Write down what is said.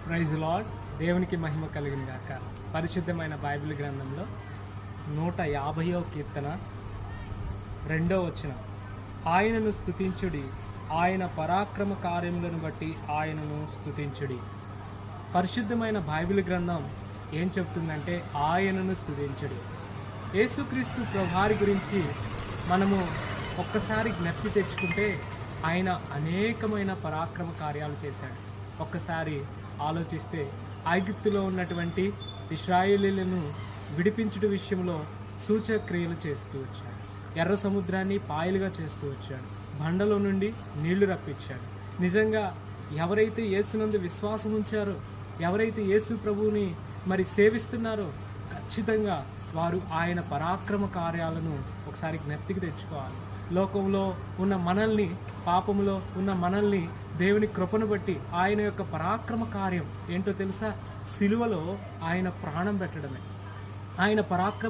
Praise lord. దేవునికి మహిమ కలిగిన గాక. పరిశుద్ధమైన బైబిల్ గ్రంథంలో 150వ కీర్తన 2వ వచనం, ఆయనను స్తుతించుడి, ఆయన పరాక్రమ కార్యములను బట్టి ఆయనను స్తుతించుడి. పరిశుద్ధమైన బైబిల్ గ్రంథం ఏం చెప్తుందంటే ఆయనను స్తుతించుడి. యేసుక్రీస్తు ప్రభువారి గురించి మనము ఒక్కసారి జ్ఞప్తి తెచ్చుకుంటే ఆయన అనేకమైన పరాక్రమ కార్యాలు చేశాడు. ఒక్కసారి ఆలోచిస్తే ఐగుప్తులో ఉన్నటువంటి ఇశ్రాయేలీలను విడిపించుట విషయంలో సూచక్రియలు చేస్తూ వచ్చాడు. ఎర్ర సముద్రాన్ని పాయలుగా చేస్తూ వచ్చాడు. బండలో నుండి నీళ్లు రప్పించాడు. నిజంగా ఎవరైతే యేసునందు విశ్వాసం ఉంచారో, ఎవరైతే యేసు ప్రభువుని సేవిస్తున్నారో ఖచ్చితంగా వారు ఆయన పరాక్రమ కార్యాలను ఒకసారి జ్ఞప్తికి తెచ్చుకోవాలి. లోకంలో ఉన్న మనల్ని, పాపములో ఉన్న మనల్ని దేవుని కృపను బట్టి ఆయన యొక్క పరాక్రమ కార్యం ఏంటో తెలుసా? సిలువలో ఆయన ప్రాణం పెట్టడమే. ఆయన పరాక్రమ